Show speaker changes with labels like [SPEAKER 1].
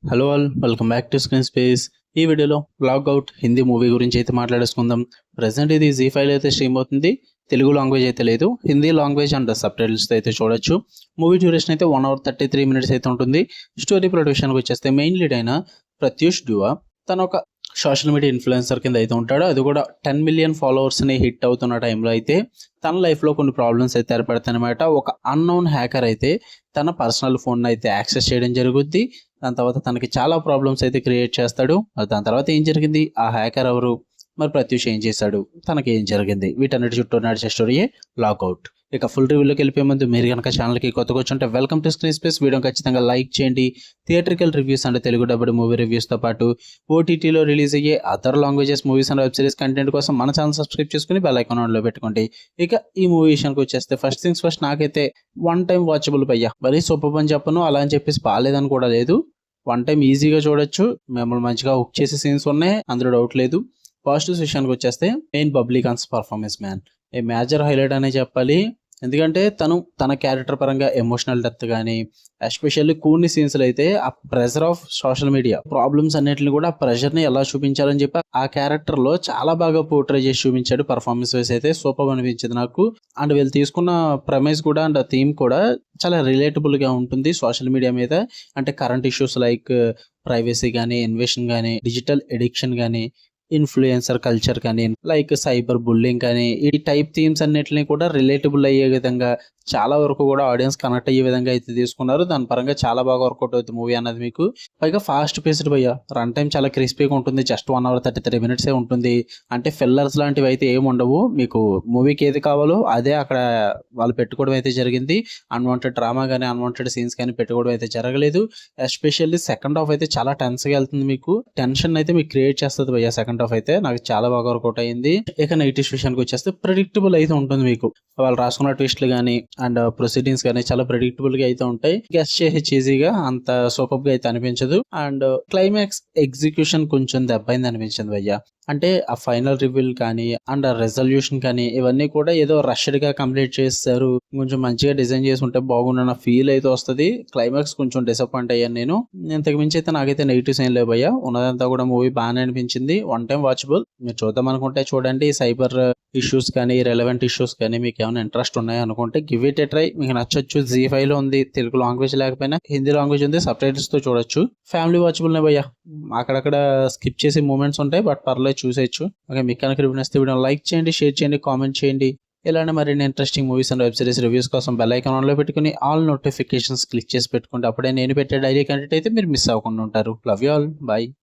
[SPEAKER 1] Hello all, welcome back to screen space. ఈ వీడియోలో logout Hindi movie గురించి అయితే మాట్లాడేసుకుందాం. ప్రజెంట్ ఇది జీ5లో అయితే స్ట్రీమ్ అవుతుంది. తెలుగు లాంగ్వేజ్ అయితే లేదు, హిందీ లాంగ్వేజ్ అండ్ సబ్ టైటిల్స్తో అయితే చూడొచ్చు. మూవీ డ్యూరేషన్ అయితే 1 అవర్ 33 మినిట్స్ అయితే ఉంటుంది. స్టోరీ ప్రొడక్షన్కి వచ్చేస్తే మెయిన్ లీడ్ అయిన ప్రత్యూష్ డ్యూవా తన ఒక సోషల్ మీడియా ఇన్ఫ్లుయెన్సర్ కింద అయితే ఉంటాడు. అది కూడా 10 మిలియన్ ఫాలోవర్స్ని హిట్ అవుతున్న టైంలో అయితే తన లైఫ్లో కొన్ని ప్రాబ్లమ్స్ అయితే ఏర్పడతాయి అనమాట. ఒక అన్నోన్ హ్యాకర్ అయితే తన పర్సనల్ ఫోన్ అయితే యాక్సెస్ చేయడం జరుగుద్ది. దాని తర్వాత తనకి చాలా ప్రాబ్లమ్స్ అయితే క్రియేట్ చేస్తాడు. దాని తర్వాత ఏం జరిగింది, ఆ హ్యాకర్ ఎవరు, మరి ప్రత్యూష్ ఏం చేశాడు, తనకి ఏం జరిగింది, వీటన్నిటి చుట్టూ నడిచే స్టోరీయే లాగౌట్. ఇక ఫుల్ రివ్యూలోకి వెళ్ళిపోయే ముందు మీరు కనుక ఛానల్కి కొత్తగా వచ్చుంటే వెల్కమ్ టు స్క్రీన్ స్పేస్. వీడియోని ఖచ్చితంగా లైక్ చేయండి. థియేట్రికల్ రివ్యూస్ అంటే తెలుగు డబ్బుడ్ మూవీ రివ్యూస్తో పాటు ఓటీటీలో రిలీజ్ అయ్యే other languages movies and web series content కోసం మన ఛానల్ సబ్స్క్రైబ్ చేసుకుని బెల్ ఐకాన్ ఆన్లో పెట్టుకోండి. ఇక ఈ మూవీ విషయానికి వచ్చేస్తే ఫస్ట్ థింగ్స్ ఫస్ట్, నాకైతే వన్ టైం వాచబుల్ పయ్యా. మరీ సూపర్ అని చెప్పను, అలా అని చెప్పేసి బాగాలేదని కూడా లేదు. వన్ టైం ఈజీగా చూడొచ్చు. మిమ్మల్ని మంచిగా హుక్ చేసే సీన్స్ ఉన్నాయి, అందులో డౌట్ లేదు. పాజిటివ్స్ విషయానికి వచ్చేస్తే main Babli ఖాన్స్ performance man a major highlight అనే చెప్పాలి. ఎందుకంటే తన క్యారెక్టర్ పరంగా ఎమోషనల్ డెప్త్ కానీ, ఎస్పెషల్లీ కొన్ని సీన్స్లో అయితే ఆ pressure of social media problems అన్నిటిని కూడా ఆ ప్రెషర్ని ఎలా చూపించాలని చెప్పి ఆ క్యారెక్టర్లో చాలా బాగా పోర్ట్రే చేసి చూపించాడు. పర్ఫార్మెన్స్ వైస్ అయితే సూపర్ అనిపించింది నాకు. అండ్ వీళ్ళు తీసుకున్న ప్రైమైజ్ కూడా అండ్ ఆ థీమ్ కూడా చాలా రిలేటబుల్గా ఉంటుంది సోషల్ మీడియా మీద. అంటే కరెంట్ ఇష్యూస్ లైక్ ప్రైవసీ కానీ, ఇన్వెషన్ కానీ, డిజిటల్ ఎడిక్షన్ కానీ, ఇన్ఫ్లుయెన్సర్ కల్చర్ కానీ, లైక్ సైబర్ బుల్లింగ్ కానీ, ఈ టైప్ థీమ్స్ అన్నిటిని కూడా రిలేటబుల్ అయ్యే విధంగా చాలా వరకు కూడా ఆడియన్స్ కనెక్ట్ అయ్యే విధంగా అయితే తీసుకున్నారు. దాని పరంగా చాలా బాగా వర్కౌట్ అవుతుంది మూవీ అన్నది మీకు. పైగా ఫాస్ట్ పేస్డ్ భయ్యా, రన్ టైం చాలా క్రిస్పీగా ఉంటుంది. జస్ట్ 1 అవర్ 33 మినిట్సే ఉంటుంది. అంటే ఫిల్లర్స్ లాంటివి అయితే ఏమి ఉండవు. మీకు మూవీకి ఏది కావాలో అదే అక్కడ వాళ్ళు పెట్టుకోవడం అయితే జరిగింది. అన్వాంటెడ్ డ్రామా కానీ, అన్వాంటెడ్ సీన్స్ కానీ పెట్టుకోవడం అయితే జరగలేదు. ఎస్పెషల్లీ సెకండ్ హాఫ్ అయితే చాలా టెన్స్గా వెళ్తుంది. మీకు టెన్షన్ అయితే మీకు క్రియేట్ చేస్తుంది భయ్యా. సెకండ్ హాఫ్ అయితే నాకు చాలా బాగా వర్కౌట్ అయింది. ఇక నెగిటివ్ విషయానికి వచ్చేస్తే ప్రెడిక్టబుల్ అయితే ఉంటుంది మీకు. వాళ్ళు రాసుకున్న ట్విస్ట్లు కానీ అండ్ ప్రొసీడింగ్స్ కానీ చాలా ప్రెడిక్టబుల్ గా అయితే ఉంటాయి. గెస్ చేసి ఈజీగా అంత సూపర్ గా అయితే అనిపించదు. అండ్ క్లైమాక్స్ ఎగ్జిక్యూషన్ కొంచెం దెబ్బైంది అనిపించింది భయ్య. అంటే ఆ ఫైనల్ రివీల్ కానీ అండ్ ఆ రెజల్యూషన్ కానీ ఇవన్నీ కూడా ఏదో రష్డ్ గా కంప్లీట్ చేస్తారు. కొంచెం మంచిగా డిజైన్ చేసి ఉంటే బాగుండన్న ఫీల్ అయితే వస్తుంది. క్లైమాక్స్ కొంచెం డిసప్పాయింట్ అయ్యాను నేను. ఇంతకు మించి అయితే నాకైతే నెగిటివ్స్ ఏం లేవు భయ్య. ఉన్నదంతా కూడా మూవీ బాగానే అనిపించింది. One time watchable. మీరు చూద్దాం అనుకుంటే చూడండి. సైబర్ ఇష్యూస్ కానీ, రెలవెంట్ ఇష్యూస్ కానీ మీకు ఏమైనా ఇంట్రెస్ట్ ఉన్నాయి అనుకుంటే గివ్ ఇట్ ఏ ట్రై. మీకు నచ్చొచ్చు. జీ5లో ఉంది, తెలుగు లాంగ్వేజ్ లేకపోయినా హిందీ లాంగ్వేజ్ ఉంది, సబ్ టైటిల్స్ తో చూడొచ్చు. ఫ్యామిలీ వాచబుల్ నే భయ్యా. అక్కడక్కడ స్కిప్ చేసే మూమెంట్స్ ఉంటాయి, బట్ పర్లేదు చూసేయచ్చు. ఓకే, మీకు కనుక రివ్యూ నచ్చితే వీడియో లైక్ చేయండి, షేర్ చేయండి, కామెంట్ చేయండి. ఇలానే మరిన్ని interesting movies and web series reviews కోసం బెల్ ఐకాన్ ఆన్లో పెట్టుకుని ఆల్ నోటిఫికేషన్స్ క్లిక్ చేసి పెట్టుకుంటే అప్పుడే నేను పెట్టే డైలీ కంటెంట్ అయితే మీరు మిస్ అవ్వకుండా ఉంటారు. Love you all, by.